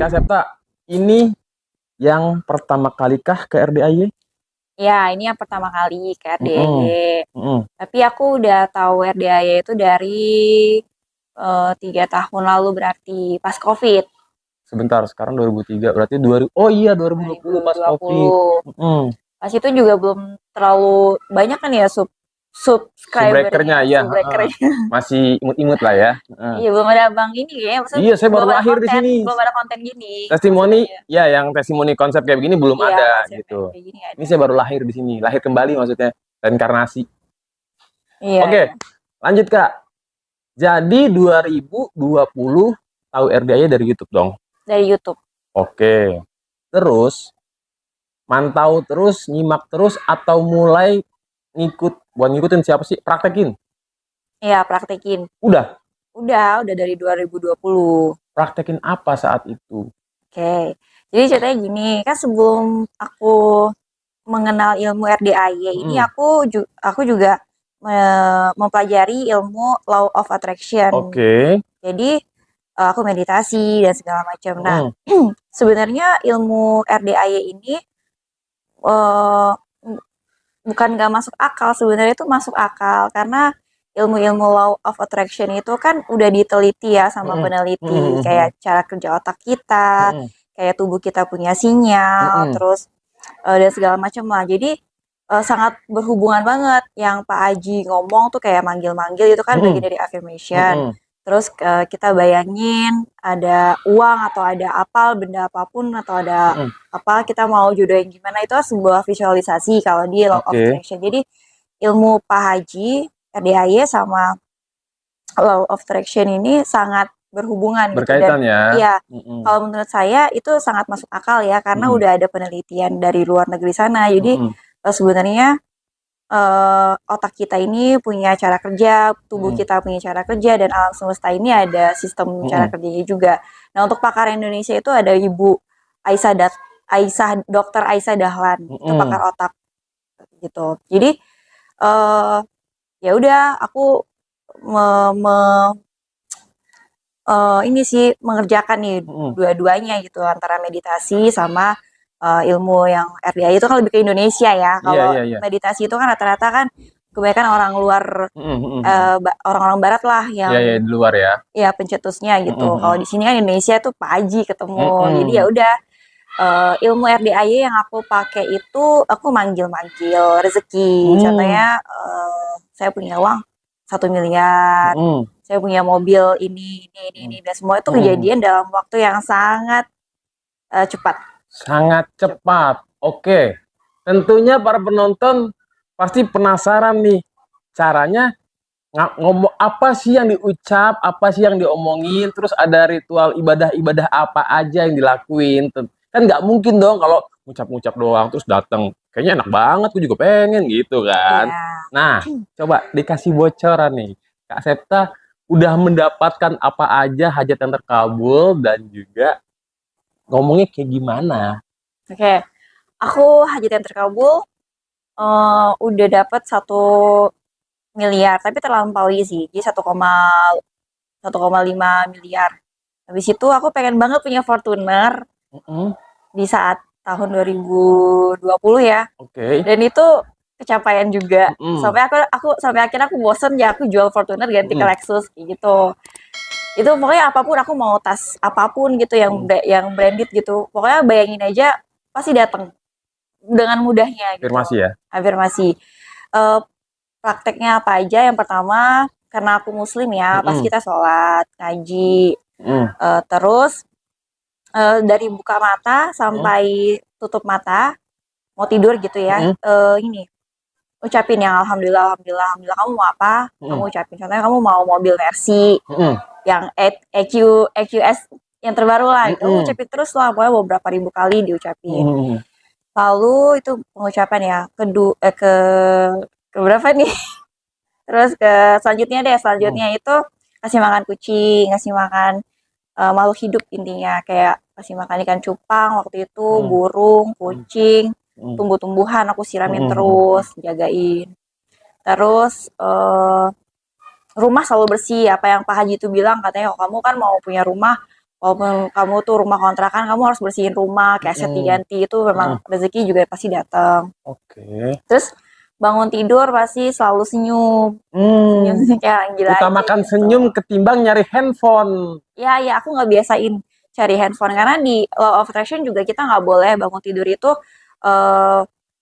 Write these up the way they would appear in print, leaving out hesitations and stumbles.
Kak Septa, ini yang pertama kali kah ke RDIY? Ya, ini yang pertama kali ke RDIY. Mm-mm. Mm-mm. Tapi aku udah tahu RDIY itu dari 3 tahun lalu berarti pas COVID Sebentar, sekarang 2003, berarti 2000. Oh iya, 2020 pas Covid. 2020. Mm-mm. Pas itu juga belum terlalu banyak kan ya Subrekernya subscribernya, ya, subbreakernya. masih imut-imut lah ya. Iya, belum ada bang ini ya, maksudnya Iya, saya baru belum ada lahir di konten, sini. belum ada konten gini Testimoni, maksudnya. ya yang testimoni konsep kayak begini belum Iya, ada konsepnya gitu. kayak gini Ini ada. saya baru lahir di sini, lahir kembali maksudnya, reinkarnasi. Iya, Oke, iya. lanjut Kak. Jadi 2020 tahu RDIY dari YouTube dong. Dari YouTube. Oke. Terus mantau terus, nyimak terus atau mulai buat ngikutin siapa sih? Praktekin. Iya, praktekin. Udah, Udah dari 2020. praktekin apa saat itu? Oke. Jadi ceritanya gini, kan sebelum aku mengenal ilmu RDIY ini Mm. aku juga mempelajari ilmu Law of Attraction. Oke. Jadi aku meditasi dan segala macam. Nah, Mm. sebenarnya ilmu RDIY ini eh, bukan nggak masuk akal, sebenarnya itu masuk akal karena ilmu-ilmu Law of Attraction itu kan udah diteliti ya sama Mm. peneliti, Mm. kayak cara kerja otak kita, Mm. kayak tubuh kita punya sinyal, Mm. terus dan segala macam lah. Jadi sangat berhubungan banget. Yang Pak Aji ngomong tuh kayak manggil-manggil itu kan bagian Mm. dari affirmation. Mm. Terus kita bayangin ada uang atau ada apa, benda apapun atau ada Mm. apa, kita mau jodohin gimana, itu sebuah visualisasi kalau di Law of Oke. Attraction. Jadi ilmu Pak Haji, RDIY sama Law of Attraction ini sangat berhubungan gitu. Dan Berkaitan ya. ya, Mm. kalau menurut saya itu sangat masuk akal ya karena Mm. udah ada penelitian dari luar negeri sana. Jadi Mm. sebenarnya otak kita ini punya cara kerja, tubuh Mm. kita punya cara kerja, dan alam semesta ini ada sistem cara Mm. kerjanya juga. Nah, untuk pakar Indonesia itu ada Ibu Dr. Aisyah Dahlan, itu Mm. pakar otak gitu. Jadi eh ya udah aku me- me- ini sih mengerjakan nih Mm. dua-duanya gitu, antara meditasi sama ilmu yang RDI itu kan lebih ke Indonesia ya. Iya, Kalau iya, iya. meditasi itu kan rata-rata kan kebanyakan orang luar, Mm. Mm. orang-orang barat lah Iya, yang iya, di luar ya. ya pencetusnya gitu. Kalau Mm. di sini kan Indonesia tuh Pak Haji ketemu. Jadi ya Mm. udah, ilmu RDIY yang aku pakai itu aku manggil-manggil rezeki. Mm. Contohnya saya punya uang 1 miliar, Mm. saya punya mobil ini, dan semua itu Mm. kejadian dalam waktu yang sangat cepat. Sangat cepat. Oke. Tentunya para penonton pasti penasaran nih caranya ngomong apa sih yang diucap, apa sih yang diomongin, terus ada ritual ibadah-ibadah apa aja yang dilakuin. Kan nggak mungkin dong kalau ngucap-ngucap doang terus datang. Kayaknya enak banget, gue juga pengen gitu kan. Ya, Nah, coba dikasih bocoran nih. Kak Septa udah mendapatkan apa aja hajat yang terkabul dan juga ngomongnya kayak gimana? oke. Aku hajat yang terkabul udah dapat 1 miliar, tapi terlampaui sih. Jadi 1,5 miliar. Habis itu aku pengen banget punya Fortuner Mm-mm. di saat tahun 2020 ya. Oke. Dan itu kecapaian juga. Mm-mm. Sampai akhirnya aku bosen ya, aku jual Fortuner ganti ke Mm-mm. Lexus kayak gitu. Itu pokoknya apapun, aku mau tas apapun gitu yang Mm. yang branded gitu. Pokoknya bayangin aja pasti datang dengan mudahnya gitu. Afirmasi ya. Afirmasi. Eh, Prakteknya apa aja? Yang pertama, karena aku muslim ya, pas Mm-mm. kita sholat, ngaji, Mm. terus dari buka mata Mm. sampai tutup mata, mau tidur gitu ya, Mm. ini, ucapin yang alhamdulillah, alhamdulillah, alhamdulillah. Kamu mau apa? Kamu Mm. ucapin. Contohnya kamu mau mobil Mercy, Mm. yang EQS yang terbaru lah, itu Mm. ucapin terus lah, pokoknya beberapa ribu kali diucapin. Mm. Lalu itu pengucapan ya, ke berapa nih? Terus ke selanjutnya deh, Mm. selanjutnya itu kasih makan kucing, kasih makan makhluk hidup intinya, kayak kasih makan ikan cupang waktu itu, Mm. burung, Mm. kucing, Mm. tumbuh-tumbuhan aku siramin Mm. terus, jagain. Terus rumah selalu bersih, apa yang Pak Haji itu bilang, katanya, oh, kamu kan mau punya rumah, Walaupun kamu tuh rumah kontrakan, kamu harus bersihin rumah, kayak aset Mm-mm. diganti, itu memang Mm-mm. rezeki juga pasti datang. Oke. Terus bangun tidur pasti selalu senyum, senyum Hmm. kayak orang gila aja Utamakan gitu. senyum ketimbang nyari handphone. Ya, ya aku nggak biasain cari handphone karena di law of attraction juga kita nggak boleh bangun tidur itu eh,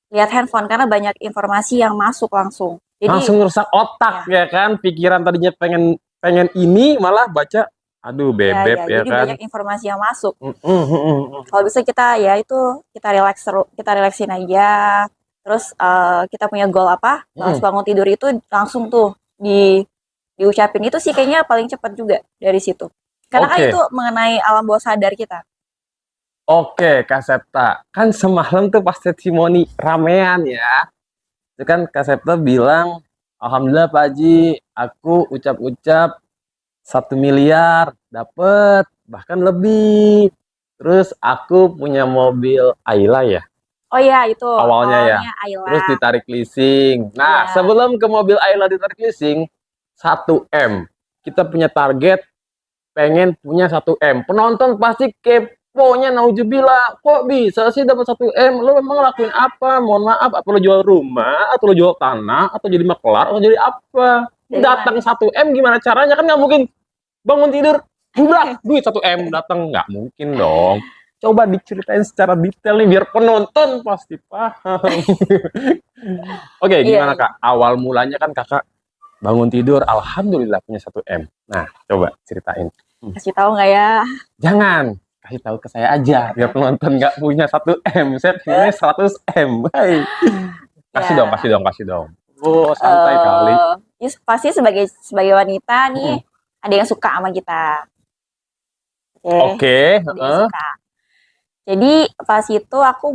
lihat handphone karena banyak informasi yang masuk langsung. Jadi Langsung ngerusak otak ya, ya kan. Pikiran tadinya pengen pengen ini malah baca. Aduh ya, bebek ya. ya Jadi banyak kan. informasi yang masuk. Mm, mm, mm, mm. Kalau bisa kita ya itu kita relax kita relaksin aja. Terus kita punya goal apa? Pas Mm. bangun tidur itu langsung tuh diucapin itu sih kayaknya paling cepat juga dari situ. Karena kan itu Oke. mengenai alam bawah sadar kita. Oke, Kak Septa. Kan semalam tuh pas testimoni ramean ya. Itu kan Kak Septa bilang, Alhamdulillah Pak Haji, aku ucap-ucap 1 miliar dapet, bahkan lebih. Terus aku punya mobil Ayla ya, Oh iya itu awalnya ya. awalnya Ayla. Terus ditarik leasing. Nah, Iya. sebelum ke mobil Ayla ditarik leasing, 1 M. Kita punya target pengen punya 1 M. Penonton pasti keponya naujubillah. Kok bisa sih dapat 1 M? Lo memang lakuin apa? Mohon maaf, apa lo jual rumah, atau lo jual tanah, atau jadi maklar, atau jadi apa? Dari Datang mana? 1 M gimana caranya? Kan nggak mungkin bangun tidur, udah duit 1 M datang, nggak mungkin dong. Coba diceritain secara detail nih biar penonton pasti paham. Oke, Iya, gimana iya. Kak? Awal mulanya kan Kakak bangun tidur, alhamdulillah punya 1 M. Nah, coba ceritain. Kasih tahu nggak ya? Jangan, kasih tahu ke saya aja Oke, biar oke. penonton nggak punya 1 M. Saya punya 100 M. Hai. Kasih dong, kasih Ya, dong, kasih dong. Oh, santai kali. pasti sebagai sebagai wanita nih Mm. ada yang suka sama kita. Oke, Oke, ada yang heeh. suka. Jadi pas itu aku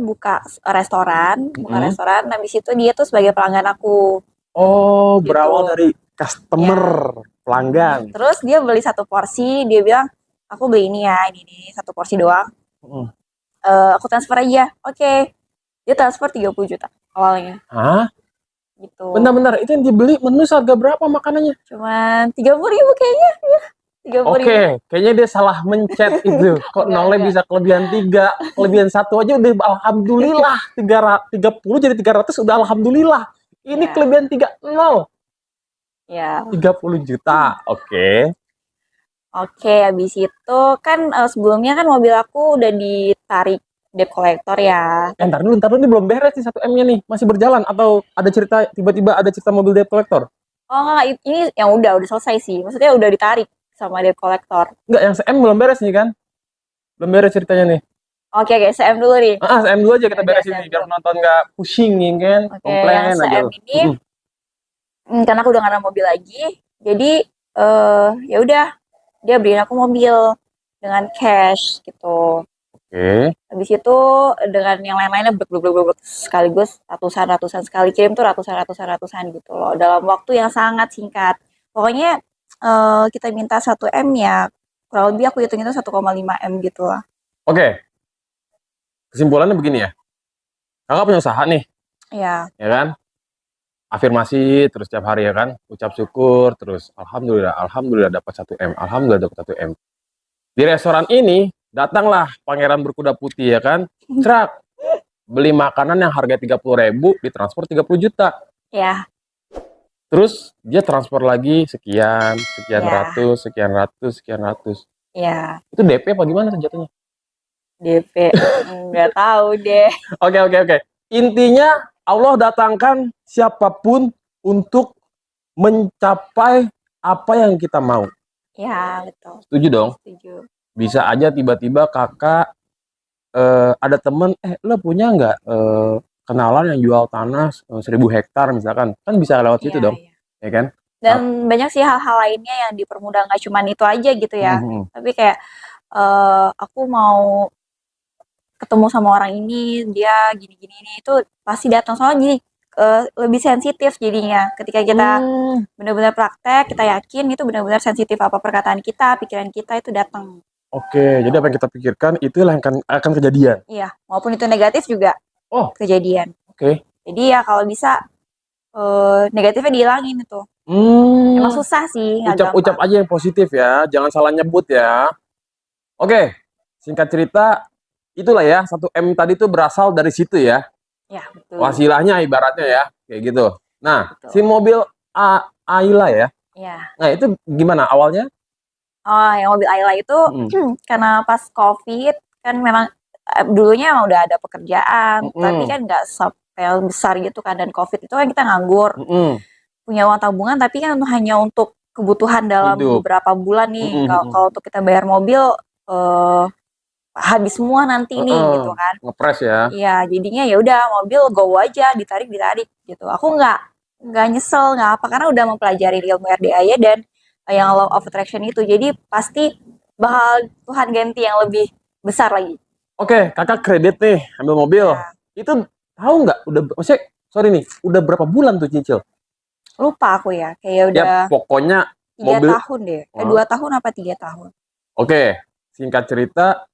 restoran, buka Mm-mm. restoran. Habis itu dia tuh sebagai pelanggan aku Oh, berawal gitu. dari customer, Ya. pelanggan. Terus dia beli satu porsi, dia bilang aku beli ini ya, ini nih satu porsi doang. Mm. Aku transfer aja. Oke. Dia transfer 30 juta awalnya Hah? gitu. Bentar-bentar, itu yang dibeli menu seharga berapa makanannya? Cuman 30.000 kayaknya. 30.000. Oke, kayaknya dia salah mencet itu. Kok Enggak, nolnya enggak. bisa kelebihan 3, kelebihan 1 aja udah alhamdulillah. 30 jadi 300 udah alhamdulillah. Ini Ya, kelebihan 3 nol, ya. 30 juta. Oke. Oke, habis itu kan sebelumnya kan mobil aku udah ditarik debt collector ya. Ntar dulu, ini belum beres nih 1 M-nya nih. Masih berjalan atau ada cerita tiba-tiba ada cerita mobil debt collector? Oh enggak, ini yang udah selesai sih. Maksudnya udah ditarik sama debt collector. Enggak, yang M belum beres nih kan? Belum beres ceritanya nih. Oke, oke, CM dulu nih. M dulu aja Ya kita udah, beresin CM nih biar dulu. penonton nggak pusing nih kan, Oke, yang komplain aja CM loh. ini karena aku udah gak ada mobil lagi, jadi ya udah dia beliin aku mobil dengan cash gitu. Oke. Habis itu dengan yang lain-lainnya blek sekaligus ratusan sekali kirim tuh ratusan gitu loh dalam waktu yang sangat singkat. Pokoknya kita minta 1 M ya kurang lebih aku hitung itu 1,5 M gitu lah. Oke, kesimpulannya begini ya. Kakak punya usaha nih, Ya, ya kan? Afirmasi terus tiap hari ya kan, ucap syukur terus alhamdulillah, alhamdulillah dapat 1 M, alhamdulillah dapat 1 M. Di restoran ini datanglah pangeran berkuda putih ya kan, cerak beli makanan yang harga 30.000 ditransfer 30 juta. ya, Terus dia transfer lagi sekian, sekian ya, ratus, sekian ratus, sekian ratus. ya. Itu DP apa gimana jatuhnya? DP nggak tahu deh. Oke. Intinya Allah datangkan siapapun untuk mencapai apa yang kita mau. Ya, betul. Setuju dong? Setuju. Bisa aja tiba-tiba kakak ada temen, lo punya nggak kenalan yang jual tanah 1.000 hektar misalkan? Kan bisa lewat situ Iya, dong, iya. ya kan? Dan banyak sih hal-hal lainnya yang dipermudah nggak cuman itu aja gitu ya. Hmm. Tapi kayak aku mau ketemu sama orang ini, dia gini-gini ini itu pasti datang soalnya gini lebih sensitif jadinya. Ketika kita benar-benar praktek, kita yakin itu benar-benar sensitif apa perkataan kita, pikiran kita itu datang. Oke, jadi apa yang kita pikirkan itulah yang akan kejadian. Iya, maupun itu negatif juga Oh, kejadian. oke. Jadi ya kalau bisa negatifnya dihilangin itu. Emang susah sih, nggak Ucap-ucap gampang. aja yang positif ya, jangan salah nyebut ya. Oke, singkat cerita, itulah ya, 1M tadi tuh berasal dari situ ya. Ya, betul. Wasilahnya ibaratnya ya, kayak gitu. Nah, Betul. si mobil Ayla ya. Ya. Nah, itu gimana awalnya? Oh, yang mobil Ayla itu karena pas COVID kan memang dulunya emang udah ada pekerjaan, tapi kan nggak sampai besar gitu kan. Dan COVID itu kan kita nganggur, punya uang tabungan, tapi kan hanya untuk kebutuhan dalam Hidup. beberapa bulan nih. Kalau untuk kita bayar mobil habis semua nanti nih gitu kan. Ngepres ya. Iya, jadinya ya udah mobil go aja, ditarik gitu. Aku nggak nyesel, nggak apa, karena udah mempelajari ilmu RDA dan yang law of attraction itu. Jadi pasti bakal Tuhan ganti yang lebih besar lagi. Oke, kakak kredit nih ambil mobil. Ya. Itu tahu nggak? Maksudnya sorry nih, udah berapa bulan tuh cicil? Lupa aku ya, kayak udah Ya pokoknya 3 mobil tahun deh. 2 tahun apa 3 tahun. Oke, singkat cerita,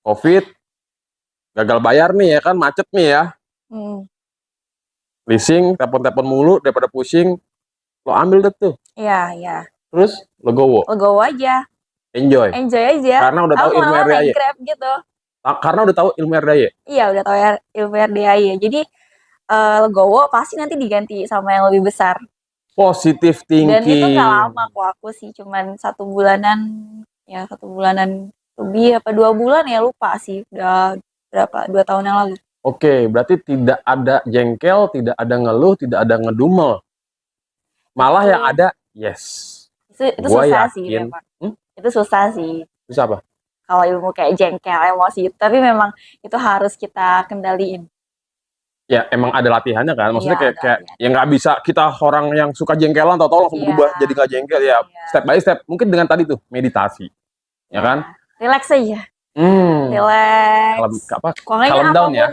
COVID, gagal bayar nih ya kan, macet nih ya. Leasing, telepon-telepon mulu daripada pusing, lo ambil deh tuh. Iya, iya. Terus lo gowo. Legowo aja. Enjoy. Enjoy aja. Karena udah tahu Aku ilmu malah RDA. naik Grab gitu. Karena udah tahu ilmu RDA. Iya, udah tahu ilmu RDA. Jadi legowo pasti nanti diganti sama yang lebih besar. Positif Dan itu thinking. nggak lama kok, aku sih cuman 1 bulanan, ya 1 bulanan lebih apa 2 bulan ya, lupa sih. Udah berapa, 2 tahun yang lalu. Oke, berarti tidak ada jengkel, tidak ada ngeluh, tidak ada ngedumel. Malah yang ada yes. Itu Gua susah yakin. sih memang. Itu susah sih. Susah apa? Kalau ilmu kayak jengkel, emosi, tapi memang itu harus kita kendaliin. Ya emang ada latihannya kan, maksudnya Iya, kayak ya nggak bisa kita orang yang suka jengkelan tau langsung berubah jadi nggak jengkel ya. Step by step, mungkin dengan tadi tuh meditasi, ya kan? Relax aja. Relax. Calm down ya.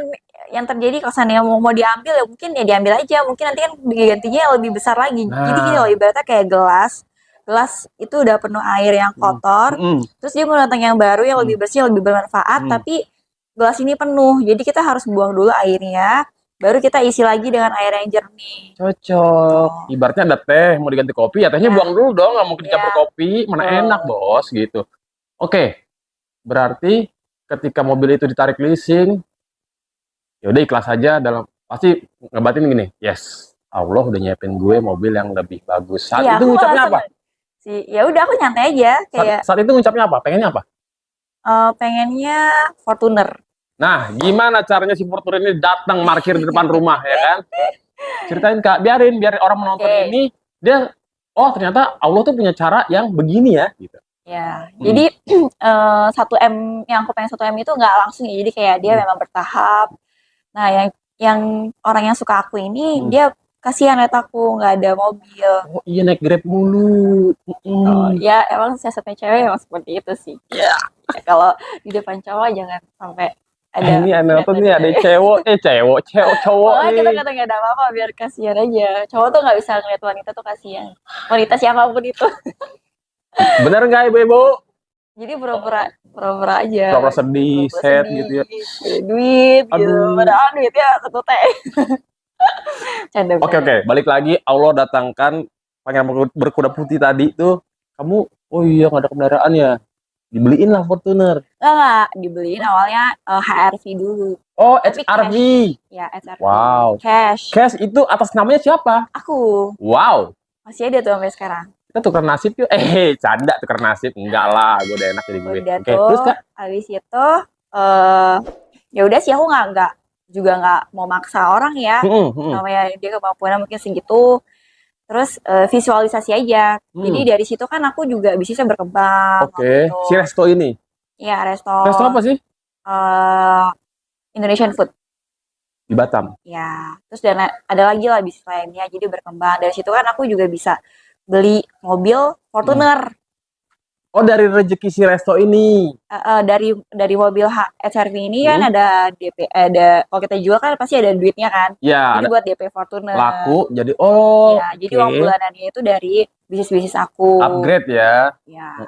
Yang terjadi kalau seandainya mau diambil ya mungkin ya diambil aja, mungkin nanti kan digantinya lebih besar lagi. Jadi gini loh, ibaratnya kayak gelas itu udah penuh air yang kotor, terus dia mau datang yang baru yang lebih bersih, lebih bermanfaat, tapi gelas ini penuh, jadi kita harus buang dulu airnya, baru kita isi lagi dengan air yang jernih. Cocok. Ibaratnya ada teh mau diganti kopi, ya tehnya buang dulu dong, nggak mungkin dicampur kopi, mana enak bos gitu. Oke, berarti ketika mobil itu ditarik leasing, ya udah ikhlas aja, pasti ngebatin gini, yes, Allah udah nyiapin gue mobil yang lebih bagus. Saat itu ngucapnya apa? Ya udah aku nyantai aja kayak. Saat itu ngucapnya apa? Pengennya apa? Pengennya Fortuner. Nah, gimana caranya si Fortuner ini datang parkir di depan rumah ya kan? Ceritain Kak, biar orang menonton ini dia ternyata Allah tuh punya cara yang begini ya gitu. Ya, jadi 1M yang aku pengen 1M itu nggak langsung ya, jadi kayak dia memang bertahap. Nah, yang orang yang suka aku ini dia kasihan lihat aku nggak ada mobil. Oh iya, naik Grab mulu. Ya emang siasatnya cewek emang seperti itu sih. Ya, kalau di depan cowok jangan sampai ada. Ini nonton nih ada cowok nih. Kita kata nggak ada apa-apa biar kasihan aja. Cowok tuh nggak bisa ngeliat wanita tuh kasihan. Wanita siapapun itu. Bener nggak ibu-ibu? Jadi pura-pura aja. Pura-pura sedih, sad gitu ya. Duit gitu. Padahal duitnya 1 teh. Oke, balik lagi. Allah datangkan pangeran berkuda putih tadi tuh. Kamu, oh iya nggak ada kendaraan ya. Dibeliin lah Fortuner. Enggak, dibeliin awalnya HRV dulu. Oh, HRV. Ya, HRV. Wow. Cash itu atas namanya siapa? Aku. Wow. Masih ada tuh sampai sekarang. Kita tukar nasib yuk. Canda tukar nasib. Enggak lah, gue udah enak jadi gue. Oke, terus Kak? Habis itu ya udah sih, aku nggak mau maksa orang ya. Namanya dia kemampuannya mungkin segitu. Terus visualisasi aja. Jadi dari situ kan aku juga bisnisnya berkembang. Oke. Si resto ini? Iya, resto. Resto apa sih? Indonesian food. Di Batam? Ya. Terus dan ada lagi lah bisnis lainnya. Jadi berkembang. Dari situ kan aku juga bisa beli mobil Fortuner. Oh, dari rezeki si resto ini. Dari mobil HRV ini kan ada DP, kalau kita jual kan pasti ada duitnya kan. Ya. Jadi buat DP Fortuner. Laku, jadi ya, jadi uang bulanannya itu dari bisnis aku. Upgrade ya. Ya.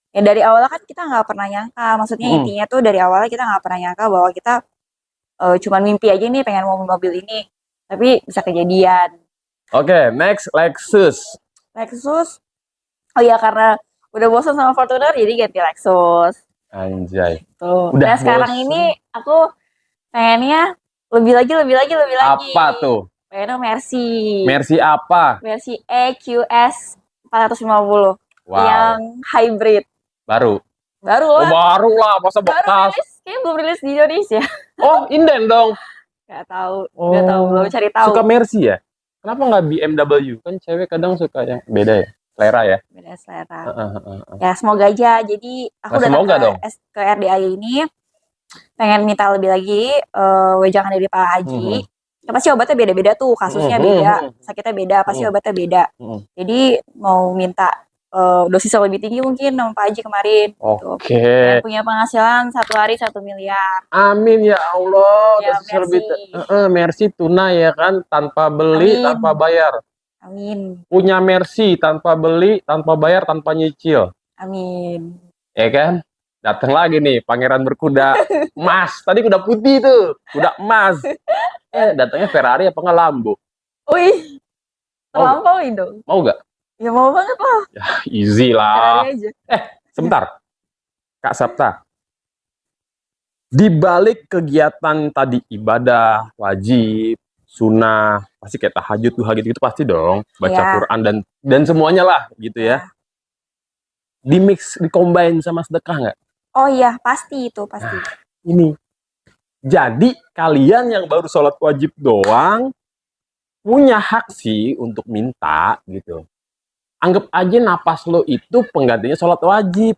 Ya dari awal kan kita nggak pernah nyangka. Maksudnya intinya tuh dari awalnya kita nggak pernah nyangka bahwa kita cuman mimpi aja nih pengen mobil ini. Tapi bisa kejadian. Oke, next Lexus. Oh iya, karena Udah bosan sama Fortuner jadi ganti Lexus. Anjay. Tuh. Udah Nah sekarang bosen. ini aku pengennya lebih lagi. Apa tuh? Pengennya Mercy. Mercy apa? Mercy EQS 450 Wow. yang hybrid. Baru. Baru Oh, lah. baru lah, masa Baru bekas. rilis, kayaknya belum rilis di Indonesia. Oh, inden dong. Gak tahu, belum cari tahu. Suka Mercy ya? Kenapa nggak BMW? Kan cewek kadang suka yang beda ya, selera ya. Beda selera. Heeh. Ya semoga aja. Jadi aku Nah, datang semoga dong. ke RDAY ini pengen minta lebih lagi wejangan dari Pak Haji. Ya, pasti obatnya beda-beda tuh, kasusnya beda, sakitnya beda, pasti obatnya beda. Jadi mau minta dosis yang lebih tinggi mungkin sama Pak Haji kemarin. Oke. Dan punya penghasilan 1 hari 1 miliar. Amin ya Allah. Ya, Mercy tunai ya kan, tanpa beli, Amin. tanpa bayar. Amin. Punya Mercy tanpa beli, tanpa bayar, tanpa nyicil. Amin. Ya kan? Datang lagi nih pangeran berkuda emas. Tadi kuda putih tuh, kuda emas. Datangnya Ferrari apa nggak Lambo? Wih, terlampaui dong. Mau nggak? Ya mau banget lah. Ya easy lah. Ferrari aja. Sebentar, Kak Sapta. Di balik kegiatan tadi ibadah, wajib, sunnah, pasti kayak tahajud, duha gitu pasti dong, baca Quran dan semuanya lah gitu ya. Di mix, di-combine sama sedekah nggak? Oh iya, pasti itu, pasti. Nah, ini. Jadi kalian yang baru sholat wajib doang punya hak sih untuk minta gitu. Anggap aja napas lo itu penggantinya sholat wajib.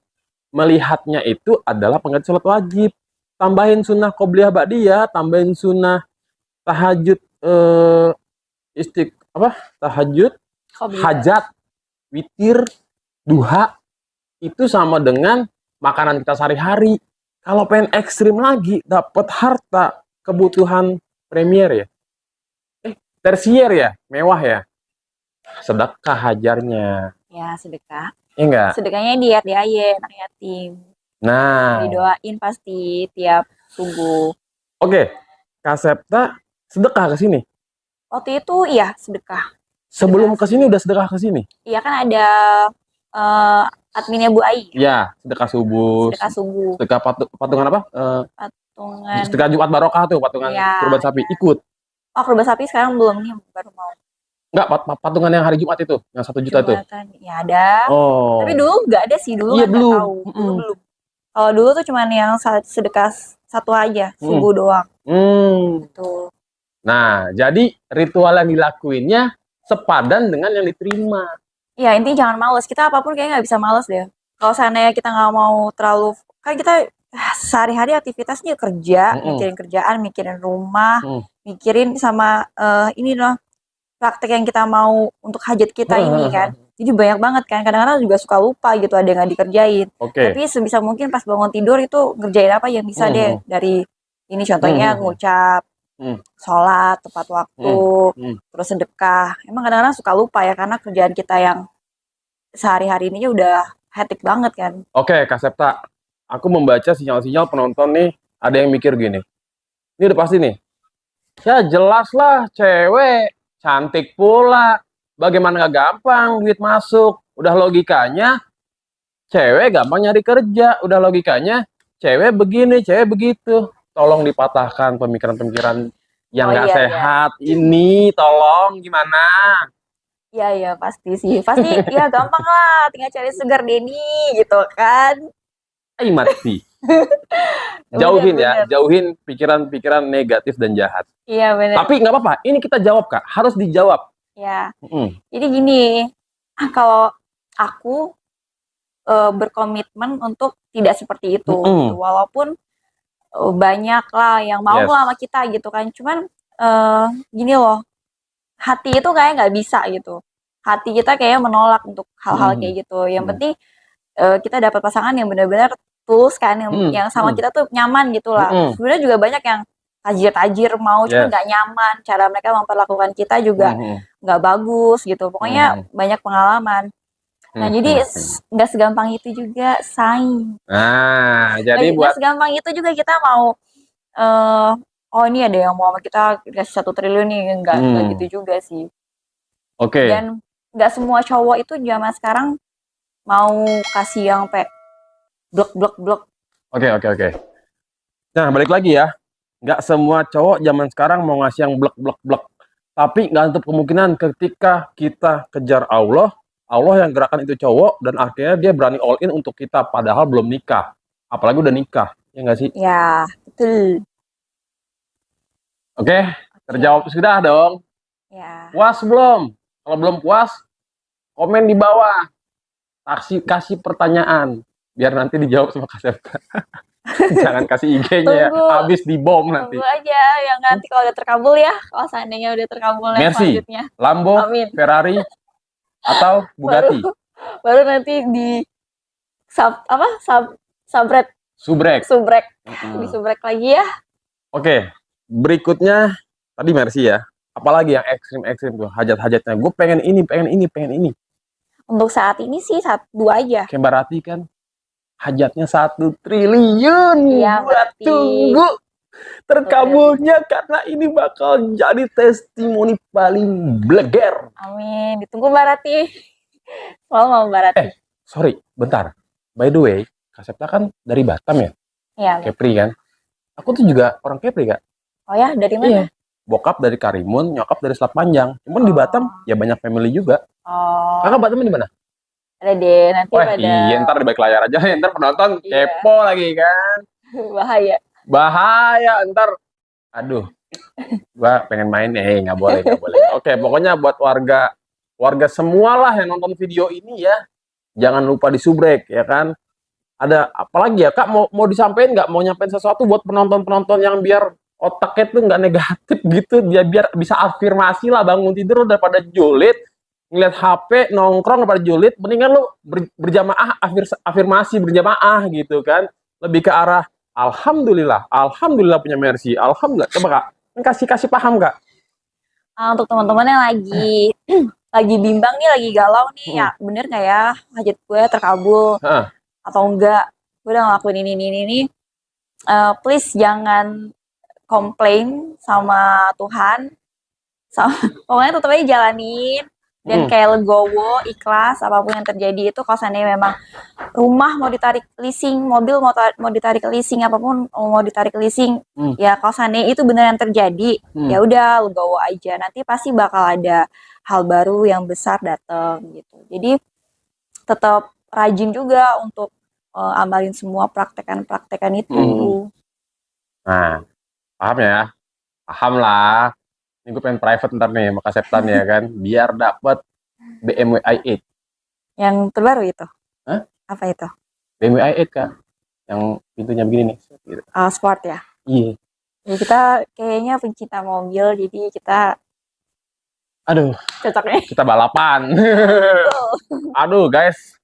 Melihatnya itu adalah pengganti sholat wajib. Tambahin sunnah qobliyah ba'diyah, tambahin sunnah tahajud tahajud, hajat, witir, duha itu sama dengan makanan kita sehari-hari. Kalau pengen ekstrim lagi, dapat harta kebutuhan premier ya, tersier ya, mewah ya, sedekah hajarnya. Ya sedekah. Iya enggak? Sedekahnya di RDAY, anak yatim. Nah, didoain pasti tiap subuh. Oke, Kak Septa sedekah ke sini. Waktu itu iya sedekah. Sebelum ke sini udah sedekah ke sini. Iya kan ada adminnya Bu Ai. Iya, sedekah subuh. Sedekah subuh. Sedekah patungan apa? Patungan. Sedekah Jumat Barokah tuh, patungan kurban sapi. Ikut. Oh, kurban sapi sekarang belum nih, baru mau. Enggak, patungan yang hari Jumat itu, yang 1 juta tuh. Ya ada. Oh. Tapi dulu nggak ada sih, dulu nggak tahu. Dulu belum. Kalau dulu tuh cuman yang sedekah satu aja, subuh doang. Gitu. Nah, jadi ritual yang dilakuinnya sepadan dengan yang diterima. Iya, intinya jangan males. Kita apapun kayaknya nggak bisa males deh. Kalau seandainya kita nggak mau terlalu, kan kita sehari-hari aktivitasnya kerja, mikirin kerjaan, mikirin rumah, mikirin sama ini loh, praktek yang kita mau untuk hajat kita ini kan. Jadi banyak banget kan, kadang-kadang juga suka lupa gitu, ada yang nggak dikerjain. Tapi sebisa mungkin pas bangun tidur itu ngerjain apa yang bisa deh. Dari ini contohnya ngucap, sholat tepat waktu, terus sedekah. Emang kadang-kadang suka lupa ya, karena kerjaan kita yang sehari-hari ini udah hektik banget kan. Oke, Kak Septa, aku membaca sinyal-sinyal penonton nih, ada yang mikir gini, ini udah pasti nih, ya jelas lah cewek, cantik pula, bagaimana gak gampang duit masuk, udah logikanya cewek gampang nyari kerja, udah logikanya cewek begini, cewek begitu. Tolong dipatahkan pemikiran-pemikiran yang gak sehat ini, tolong gimana? Iya pasti sih, pasti ya gampang lah, tinggal cari sugar daddy gitu kan. Mati. Jauhin ya, jauhin pikiran-pikiran negatif dan jahat. Iya benar. Tapi nggak apa-apa, ini kita jawab Kak, harus dijawab. Ya, jadi gini, kalau aku berkomitmen untuk tidak seperti itu, gitu. Walaupun banyak lah yang mau lah sama kita gitu kan, cuman gini loh, hati itu kayak nggak bisa gitu, hati kita kayak menolak untuk hal-hal kayak gitu. Yang penting kita dapat pasangan yang benar-benar tulus kan, yang sama kita tuh nyaman gitu lah. Sebenarnya juga banyak yang tajir-tajir mau, cuma nggak nyaman, cara mereka memperlakukan kita juga nggak bagus gitu. Pokoknya banyak pengalaman. Nah jadi nggak segampang itu juga saing. Nah jadi nggak segampang itu juga kita mau oh ini ada yang mau sama kita kasih 1 triliun nih, nggak gitu juga sih. Dan nggak semua cowok itu zaman sekarang mau kasih yang blok. Oke. Nah, balik lagi ya. Nggak semua cowok zaman sekarang mau ngasih yang blek. Tapi nggak untuk kemungkinan ketika kita kejar Allah yang gerakan itu cowok, dan akhirnya dia berani all in untuk kita, padahal belum nikah. Apalagi udah nikah, ya nggak sih? Ya, betul. Oke, terjawab sudah dong. Ya. Puas belum? Kalau belum puas, komen di bawah. Kasih pertanyaan. Biar nanti dijawab sama Kak Septa. Jangan kasih IG-nya ya. Tunggu. Habis dibom nanti. Tunggu aja yang nanti kalau udah terkabul ya. Kalau seandainya udah terkabul yang Mercy, selanjutnya. Lambo, Amin. Ferrari, atau Bugatti. Baru nanti di subrek Subrek. di subrek lagi ya. Oke, berikutnya tadi Mercy ya. Apalagi yang ekstrim tuh, hajat-hajatnya. Gue pengen ini. Untuk saat ini sih 2 aja. Kayak Mbak Rati kan, hajatnya 1 triliun. Iya, Gua berarti. tunggu terkabulnya, karena ini bakal jadi testimoni paling bleger. Amin. Ditunggu Mbak Rati. Selalu mau Mbak Rati. Sorry, bentar. By the way, Kak Septa kan dari Batam ya? Iya. Kepri kan? Aku tuh juga orang Kepri, Kak. Oh ya, dari mana? Iya. Bokap dari Karimun, nyokap dari Selat Panjang. Cuman di Batam ya banyak family juga. Oh. Kakak Batam di mana? Ada deh nanti Wah, pada iya, ntar di balik layar aja. Ntar penonton Iya. kepo lagi kan. bahaya. Bahaya, ntar. Aduh. Gua pengen main nih, nggak boleh. Oke, pokoknya buat warga semualah yang nonton video ini ya, jangan lupa disubrek ya kan. Ada apalagi ya Kak, mau disampaikan nggak, mau nyampein sesuatu buat penonton yang biar otaknya tuh nggak negatif gitu, dia biar bisa afirmasi lah, bangun tidur udah pada julid ngeliat HP nongkrong pada julid, mendingan lu berjamaah afirmasi berjamaah gitu kan, lebih ke arah alhamdulillah punya Mercy, alhamdulillah. Coba Kak, kasih paham Kak. Untuk teman-teman yang lagi lagi bimbang nih, lagi galau nih, ya bener nggak ya hajat gue terkabul atau enggak, gue udah ngelakuin ini. Please jangan komplain sama Tuhan, pokoknya tetap aja jalanin dan kayak legowo, ikhlas apapun yang terjadi itu. Kalau seandainya memang rumah mau ditarik leasing, mobil mau ditarik leasing, apapun mau ditarik leasing, ya kalau seandainya itu benar yang terjadi, ya udah legowo aja, nanti pasti bakal ada hal baru yang besar datang gitu. Jadi tetap rajin juga untuk amalin semua praktekan itu. Nah, paham ya? Paham lah. Ini gue pengen private ntar nih sama Kak Septan ya kan, biar dapat BMW i8. Yang terbaru itu? Hah? Apa itu? BMW i8 Kak, yang pintunya begini nih. Gitu. Sport ya? Iya. Jadi kita kayaknya pencinta mobil, jadi kita cocoknya. Kita balapan. Aduh guys.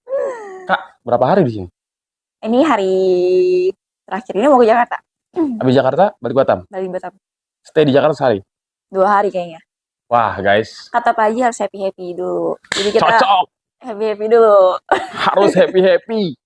Kak, berapa hari di sini? Ini hari terakhir ini mau ke Jakarta. Habis Jakarta, balik Batam. Balik Batam. Stay di Jakarta sehari. 2 hari kayaknya. Wah guys. Kata Pak Haji harus happy dulu. Jadi kita cocok. Happy dulu. Harus happy.